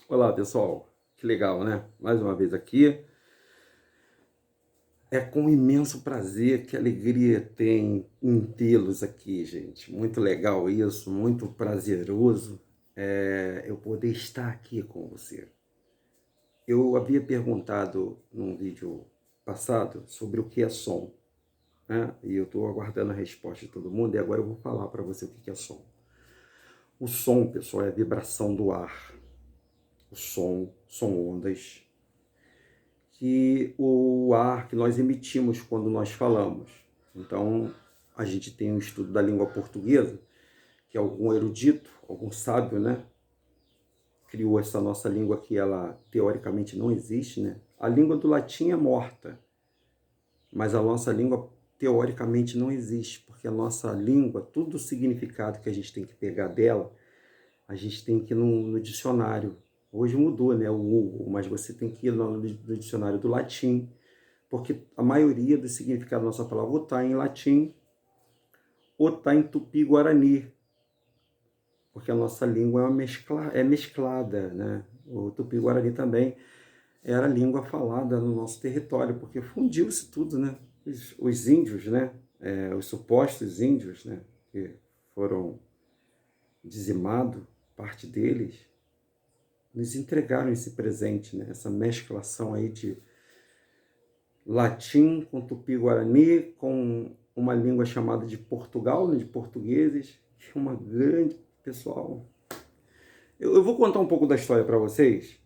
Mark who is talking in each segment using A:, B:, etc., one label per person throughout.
A: Olá, pessoal. Que legal, né? Mais uma vez aqui. É com imenso prazer, que alegria tem em tê-los aqui, gente. Muito legal isso, muito prazeroso eu poder estar aqui com você. Eu havia perguntado num vídeo passado sobre o que é som, né? E eu estou aguardando a resposta de todo mundo e agora eu vou falar para você o que é som. O som, pessoal, é a vibração do ar. O som são ondas que o ar que nós emitimos quando nós falamos. Então, a gente tem um estudo da língua portuguesa, que algum erudito, algum sábio, né, criou essa nossa língua que ela teoricamente não existe, né? A língua do latim é morta, mas a nossa língua teoricamente não existe, porque a nossa língua, todo o significado que a gente tem que pegar dela, a gente tem que ir no dicionário. Hoje mudou, né, o Google, mas você tem que ir no dicionário do latim, porque a maioria do significado da nossa palavra ou está em latim ou está em tupi-guarani, porque a nossa língua é mesclada, né? O tupi-guarani também era a língua falada no nosso território, porque fundiu-se tudo, né? Os índios, né? Os supostos índios, né? Que foram dizimados, parte deles, nos entregaram esse presente, né? Essa mesclação aí de latim com tupi-guarani, com uma língua chamada de Portugal, né, de portugueses, que é uma grande... Pessoal, eu vou contar um pouco da história para vocês,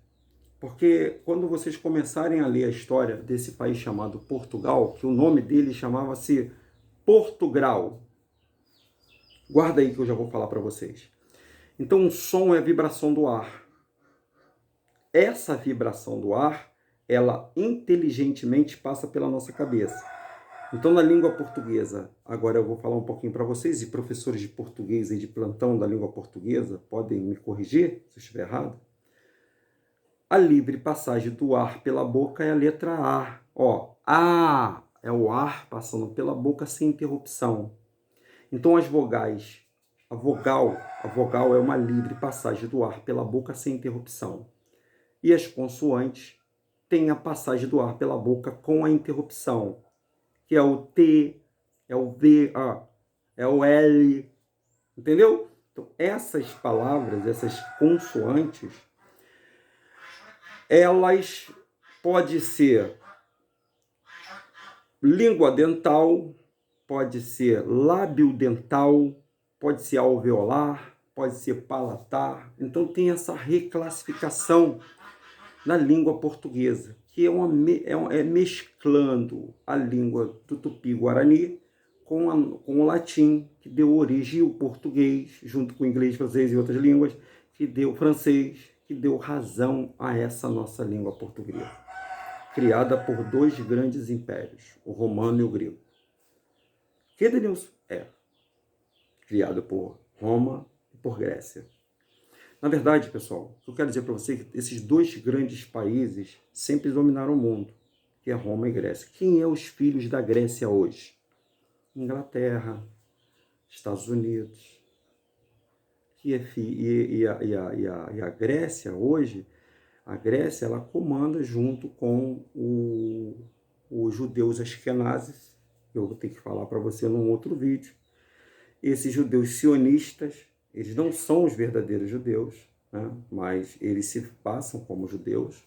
A: porque quando vocês começarem a ler a história desse país chamado Portugal, que o nome dele chamava-se Portugal, guarda aí que eu já vou falar para vocês. Então, o som é a vibração do ar. Essa vibração do ar, ela inteligentemente passa pela nossa cabeça. Então, na língua portuguesa, agora eu vou falar um pouquinho para vocês, e professores de português e de plantão da língua portuguesa podem me corrigir se eu estiver errado. A livre passagem do ar pela boca é a letra A. Ó, A é o ar passando pela boca sem interrupção. Então, as vogais, a vogal é uma livre passagem do ar pela boca sem interrupção. E as consoantes têm a passagem do ar pela boca com a interrupção, que é o T, é o V, é o L, entendeu? Então, essas palavras, essas consoantes, elas podem ser língua dental, pode ser lábio dental, pode ser alveolar, pode ser palatar. Então, tem essa reclassificação na língua portuguesa, que é mesclando a língua do tupi-guarani com o latim, que deu origem ao português, junto com o inglês, francês e outras línguas, que deu francês, que deu razão a essa nossa língua portuguesa, criada por dois grandes impérios, o romano e o grego. Que, Denilson? Criado por Roma e por Grécia. Na verdade, pessoal, eu quero dizer para você que esses dois grandes países sempre dominaram o mundo, que é Roma e Grécia. Quem é os filhos da Grécia hoje? Inglaterra, Estados Unidos. E a Grécia hoje, a Grécia ela comanda junto com os judeus askenazes, que eu vou ter que falar para você num outro vídeo. Esses judeus sionistas, eles não são os verdadeiros judeus, né? Mas eles se passam como judeus.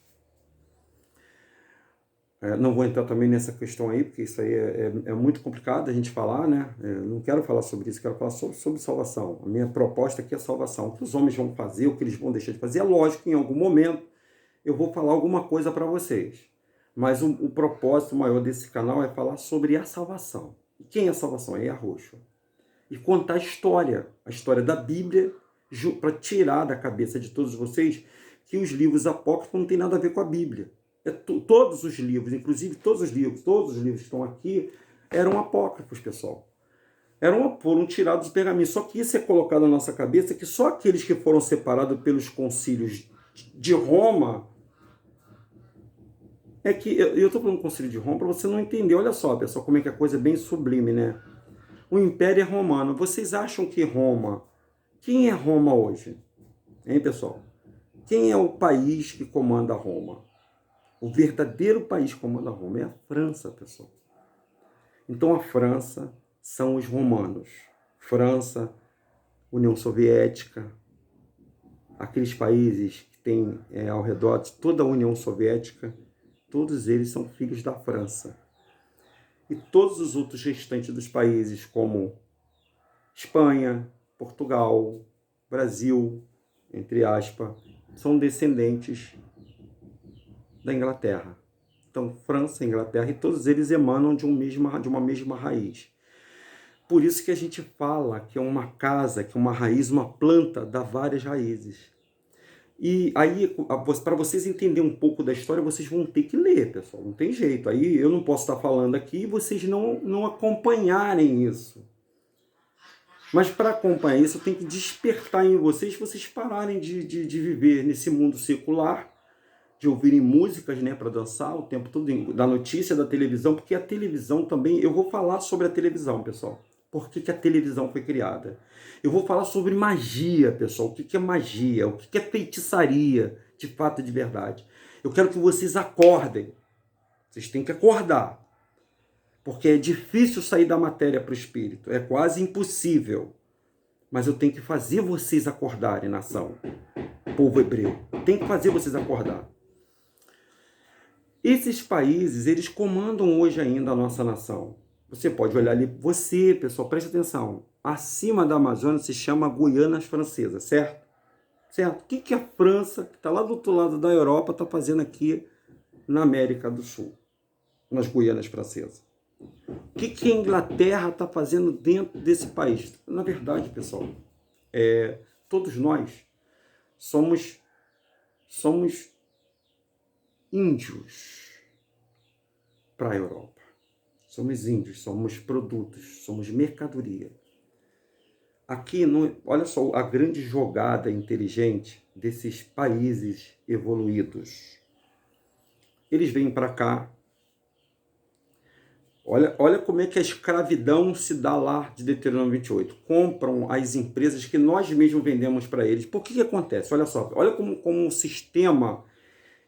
A: Não vou entrar também nessa questão aí, porque isso aí é muito complicado a gente falar, né? Eu não quero falar sobre isso, quero falar sobre salvação. A minha proposta aqui é salvação. O que os homens vão fazer, o que eles vão deixar de fazer, é lógico que em algum momento eu vou falar alguma coisa para vocês. Mas o propósito maior desse canal é falar sobre a salvação. E quem é a salvação? É Yahushua. E contar a história da Bíblia, para tirar da cabeça de todos vocês que os livros apócrifos não têm nada a ver com a Bíblia. Todos os livros, inclusive todos os livros que estão aqui, eram apócrifos, pessoal. Foram tirados dos pergaminhos. Só que isso é colocado na nossa cabeça que só aqueles que foram separados pelos concílios de Roma... eu estou falando do concílio de Roma para você não entender. Olha só, pessoal, como é que a coisa é bem sublime, né? O Império é Romano. Vocês acham que Roma... Quem é Roma hoje? Hein, pessoal? Quem é o país que comanda Roma? O verdadeiro país que comanda Roma é a França, pessoal. Então a França são os romanos. França, União Soviética, aqueles países que têm ao redor de toda a União Soviética, todos eles são filhos da França. E todos os outros restantes dos países, como Espanha, Portugal, Brasil, entre aspas, são descendentes da Inglaterra. Então, França, Inglaterra, e todos eles emanam de uma mesma raiz. Por isso que a gente fala que é uma casa, que é uma raiz, uma planta, dá várias raízes. E aí, para vocês entenderem um pouco da história, vocês vão ter que ler, pessoal. Não tem jeito. Aí eu não posso estar falando aqui e vocês não acompanharem isso. Mas para acompanhar isso, eu tenho que despertar em vocês pararem de viver nesse mundo secular, de ouvirem músicas, né, para dançar o tempo todo, da notícia, da televisão, porque a televisão também, eu vou falar sobre a televisão, pessoal. Por que a televisão foi criada? Eu vou falar sobre magia, pessoal. O que é magia? O que é feitiçaria, de fato e de verdade? Eu quero que vocês acordem. Vocês têm que acordar. Porque é difícil sair da matéria para o espírito. É quase impossível. Mas eu tenho que fazer vocês acordarem, nação. Povo hebreu. Tem que fazer vocês acordar. Esses países, eles comandam hoje ainda a nossa nação. Você pode olhar ali, você, pessoal, preste atenção. Acima da Amazônia se chama Guiana Francesa, certo? Certo? O que a França, que está lá do outro lado da Europa, está fazendo aqui na América do Sul, nas Guianas Francesas? O que a Inglaterra está fazendo dentro desse país? Na verdade, pessoal, todos nós somos índios para a Europa. Somos índios, somos produtos, somos mercadoria. Aqui, olha só a grande jogada inteligente desses países evoluídos. Eles vêm para cá. Olha como é que a escravidão se dá lá de Deuteronômio 28. Compram as empresas que nós mesmos vendemos para eles. Por que acontece? Olha só, olha como o sistema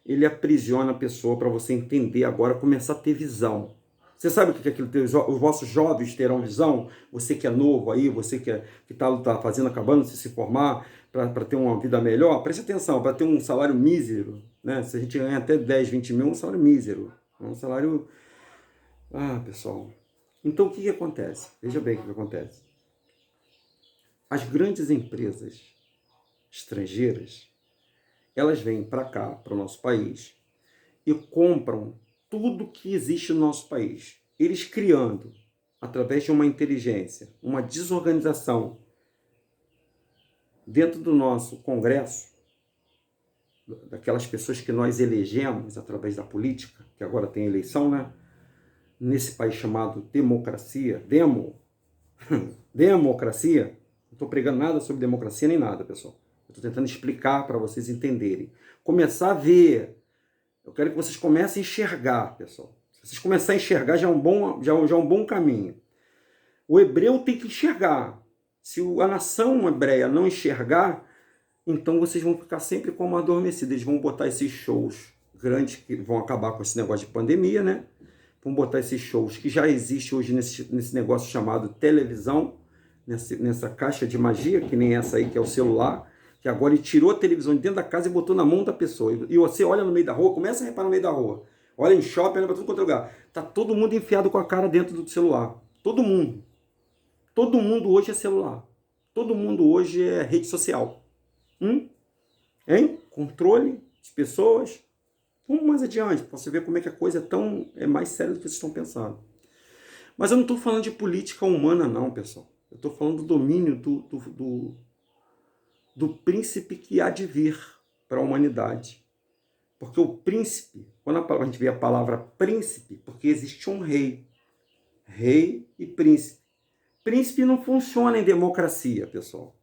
A: ele aprisiona a pessoa para você entender agora, começar a ter visão. Você sabe o que é aquilo? Os vossos jovens terão visão? Você que é novo aí, você que está fazendo, acabando de se formar, para ter uma vida melhor, preste atenção, para ter um salário mísero, né? Se a gente ganha até 10, 20 mil, é um salário mísero. É um salário... pessoal. Então, o que acontece? Veja bem o que acontece. As grandes empresas estrangeiras, elas vêm para cá, para o nosso país, e compram tudo que existe no nosso país. Eles criando, através de uma inteligência, uma desorganização dentro do nosso Congresso, daquelas pessoas que nós elegemos através da política, que agora tem eleição, né? Nesse país chamado democracia, democracia, não estou pregando nada sobre democracia nem nada, pessoal. Eu estou tentando explicar para vocês entenderem. Começar a ver. Eu quero que vocês comecem a enxergar, pessoal. Se vocês começarem a enxergar, já é um bom caminho. O hebreu tem que enxergar. Se a nação hebreia não enxergar, então vocês vão ficar sempre como adormecidos. Eles vão botar esses shows grandes que vão acabar com esse negócio de pandemia, né? Vão botar esses shows que já existe hoje nesse negócio chamado televisão, nessa caixa de magia, que nem essa aí, que é o celular, que agora ele tirou a televisão de dentro da casa e botou na mão da pessoa. E você olha no meio da rua, começa a reparar no meio da rua. Olha em shopping, olha para tudo quanto é lugar. Tá todo mundo enfiado com a cara dentro do celular. Todo mundo. Todo mundo hoje é celular. Todo mundo hoje é rede social. Hein? Controle de pessoas. Vamos mais adiante, para você ver como é que a coisa é mais séria do que vocês estão pensando. Mas eu não estou falando de política humana, não, pessoal. Eu estou falando do domínio do príncipe que há de vir para a humanidade. Porque o príncipe, quando a gente vê a palavra príncipe, porque existe um rei. Rei e príncipe. Príncipe não funciona em democracia, pessoal.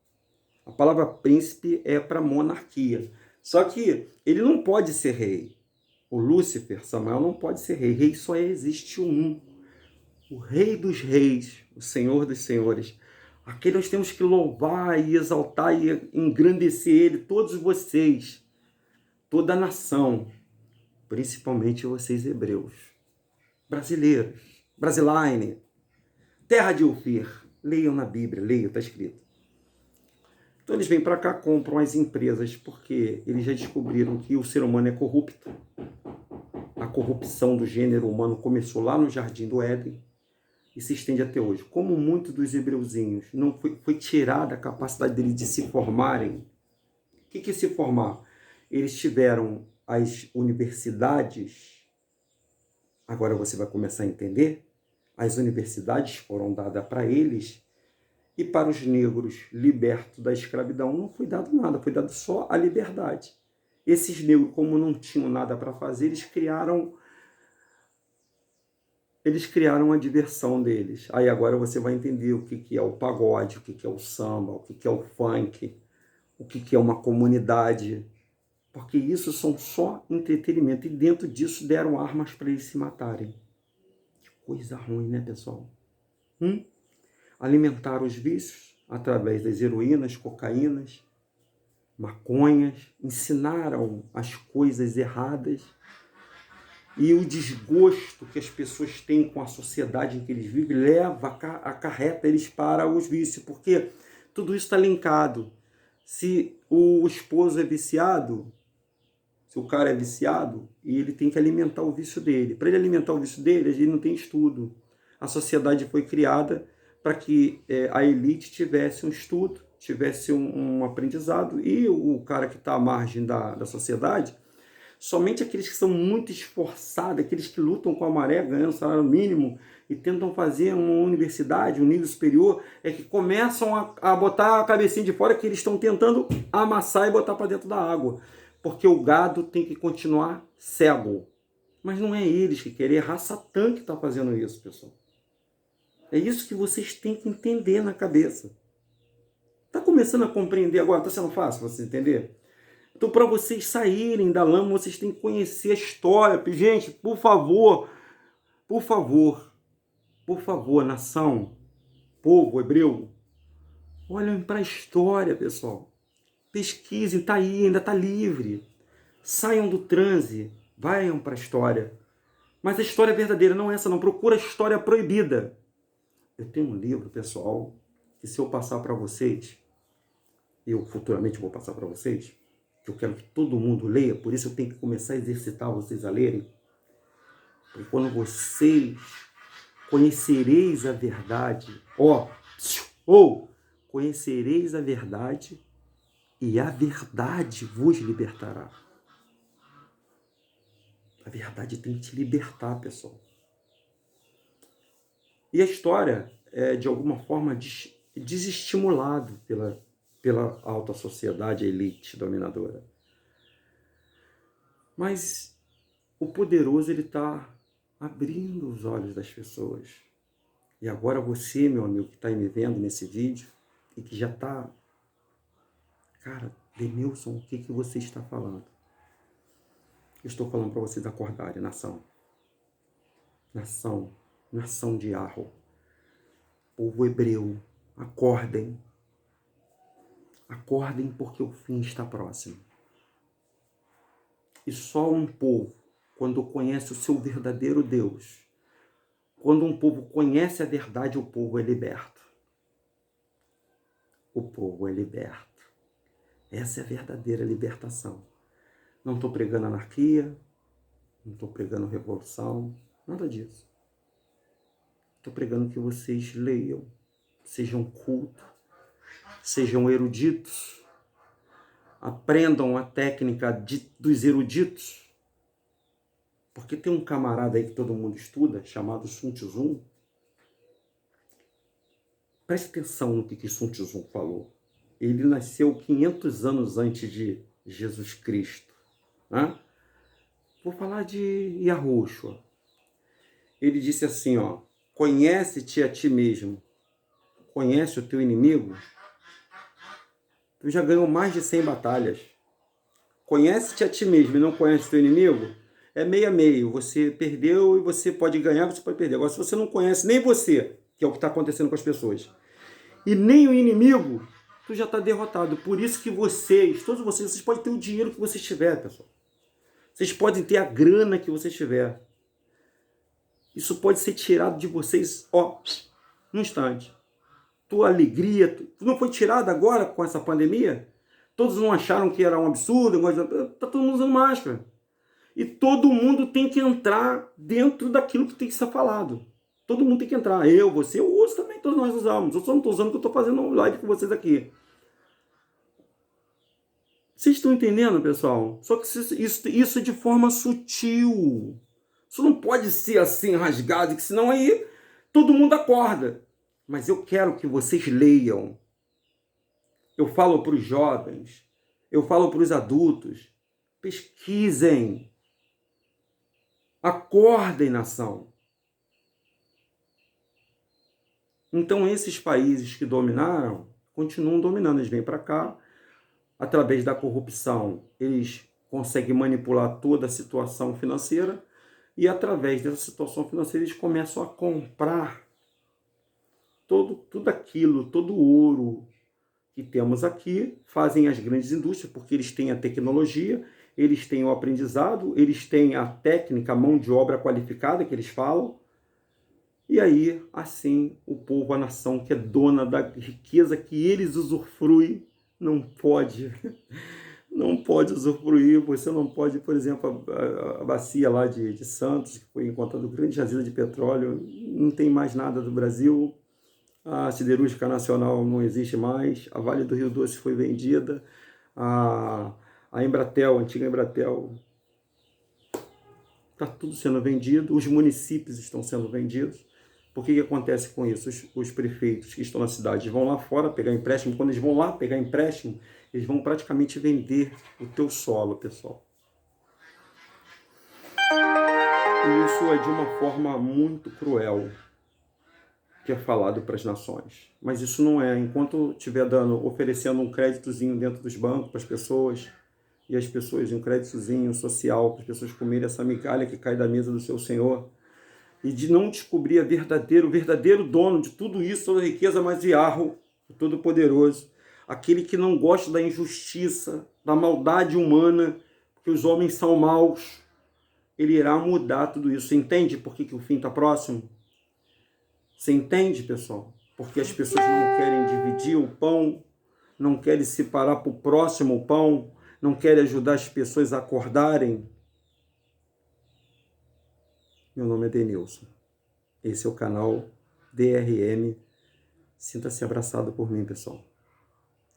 A: A palavra príncipe é para monarquia. Só que ele não pode ser rei. O Lúcifer, Samael, não pode ser rei. Rei só existe um. O rei dos reis, o senhor dos senhores. Aqui nós temos que louvar e exaltar e engrandecer ele, todos vocês. toda a nação, principalmente vocês hebreus, brasileiros, Brasiline, terra de Ofir, leiam na Bíblia, leiam, está escrito. Então eles vêm para cá, compram as empresas, porque eles já descobriram que o ser humano é corrupto. A corrupção do gênero humano começou lá no Jardim do Éden e se estende até hoje. Como muitos dos hebreuzinhos não foi tirada a capacidade deles de se formarem. O que é se formar? Eles tiveram as universidades, agora você vai começar a entender, as universidades foram dadas para eles, e para os negros libertos da escravidão não foi dado nada, foi dado só a liberdade. Esses negros, como não tinham nada para fazer, eles criaram a diversão deles. Aí agora você vai entender o que é o pagode, o que é o samba, o que é o funk, o que é uma comunidade. Porque isso são só entretenimento. E dentro disso deram armas para eles se matarem. Que coisa ruim, né, pessoal? Alimentaram os vícios através das heroínas, cocaínas, maconhas, ensinaram as coisas erradas. E o desgosto que as pessoas têm com a sociedade em que eles vivem acarreta eles para os vícios, porque tudo isso está linkado. Se o esposo é viciado, se o cara é viciado, ele tem que alimentar o vício dele. Para ele alimentar o vício dele, ele não tem estudo. A sociedade foi criada para que a elite tivesse um estudo, tivesse um aprendizado, e o cara que está à margem da sociedade, somente aqueles que são muito esforçados, aqueles que lutam com a maré, ganhando salário mínimo e tentam fazer uma universidade, um nível superior, é que começam a botar a cabecinha de fora, que eles estão tentando amassar e botar para dentro da água. Porque o gado tem que continuar cego. Mas não é eles que querem, é a raça Satã que está fazendo isso, pessoal. É isso que vocês têm que entender na cabeça. Está começando a compreender agora? Está sendo fácil você entender? Então, para vocês saírem da lama, vocês têm que conhecer a história. Gente, por favor, nação, povo hebreu, olhem para a história, pessoal. Pesquisem, está aí, ainda está livre. Saiam do transe, vayam para a história. Mas a história verdadeira, não é essa não. Procura a história proibida. Eu tenho um livro, pessoal, que se eu passar para vocês, eu futuramente vou passar para vocês, que eu quero que todo mundo leia, por isso eu tenho que começar a exercitar vocês a lerem. Porque quando vocês conhecereis a verdade, conhecereis a verdade, e a verdade vos libertará. A verdade tem que te libertar, pessoal. E a história é, de alguma forma, desestimulado pela alta sociedade, a elite dominadora. Mas o poderoso, ele está abrindo os olhos das pessoas. E agora você, meu amigo, que está aí me vendo nesse vídeo, e que já está... Cara, Denilson, o que você está falando? Eu estou falando para vocês acordarem, nação. Nação de Arro. Povo hebreu, acordem. Acordem, porque o fim está próximo. E só um povo, quando conhece o seu verdadeiro Deus, quando um povo conhece a verdade, o povo é liberto. O povo é liberto. Essa é a verdadeira libertação. Não estou pregando anarquia, não estou pregando revolução, nada disso. Estou pregando que vocês leiam, sejam cultos, sejam eruditos, aprendam a técnica dos eruditos, porque tem um camarada aí que todo mundo estuda, chamado Sun Tzu. Preste atenção no que Sun Tzu falou. Ele nasceu 500 anos antes de Jesus Cristo. Né? Vou falar de Yahushua. Ele disse assim, conhece-te a ti mesmo, conhece o teu inimigo, tu já ganhou mais de 100 batalhas. Conhece-te a ti mesmo e não conhece o teu inimigo, é meio a meio. Você perdeu e você pode ganhar, você pode perder. Agora, se você não conhece nem você, que é o que está acontecendo com as pessoas, e nem o inimigo, tu já está derrotado. Por isso que todos vocês podem ter o dinheiro que vocês tiverem, pessoal. Vocês podem ter a grana que vocês tiver. Isso pode ser tirado de vocês, ó, num instante. Tua alegria, não foi tirada agora com essa pandemia? Todos não acharam que era um absurdo? Tá todo mundo usando máscara. E todo mundo tem que entrar dentro daquilo que tem que ser falado. Todo mundo tem que entrar. Eu, você, eu uso também, todos nós usamos. Eu só não estou usando porque eu estou fazendo um live com vocês aqui. Vocês estão entendendo, pessoal? Só que isso é de forma sutil. Isso não pode ser assim rasgado, que senão aí todo mundo acorda. Mas eu quero que vocês leiam. Eu falo para os jovens, eu falo para os adultos, pesquisem. Acordem, nação. Então, esses países que dominaram, continuam dominando. Eles vêm para cá, através da corrupção, eles conseguem manipular toda a situação financeira e, através dessa situação financeira, eles começam a comprar tudo aquilo, todo o ouro que temos aqui, fazem as grandes indústrias, porque eles têm a tecnologia, eles têm o aprendizado, eles têm a técnica, a mão de obra qualificada que eles falam. E aí, assim, o povo, a nação que é dona da riqueza que eles usufruem, não pode usufruir. Você não pode, por exemplo, a bacia lá de Santos, que foi encontrada grande jazida de petróleo, não tem mais nada do Brasil. A Siderúrgica Nacional não existe mais. A Vale do Rio Doce foi vendida. A Embratel, a antiga Embratel, está tudo sendo vendido. Os municípios estão sendo vendidos. Por que acontece com isso? Os prefeitos que estão na cidade vão lá fora pegar empréstimo. Quando eles vão lá pegar empréstimo, eles vão praticamente vender o teu solo, pessoal. E isso é de uma forma muito cruel, que é falado para as nações. Mas isso não é. Enquanto estiver oferecendo um créditozinho dentro dos bancos para as pessoas, e as pessoas, um créditozinho social para as pessoas comerem essa migalha que cai da mesa do seu Senhor, e de não descobrir o verdadeiro dono de tudo isso, toda a riqueza, mas Yahweh, o Todo-Poderoso, aquele que não gosta da injustiça, da maldade humana, porque os homens são maus, ele irá mudar tudo isso. Você entende por que o fim está próximo? Você entende, pessoal? Porque as pessoas não querem dividir o pão, não querem separar para o próximo o pão, não querem ajudar as pessoas a acordarem. Meu nome é Denilson. Esse é o canal DRM. Sinta-se abraçado por mim, pessoal.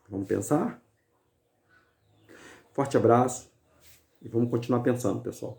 A: Vamos pensar? Forte abraço e vamos continuar pensando, pessoal.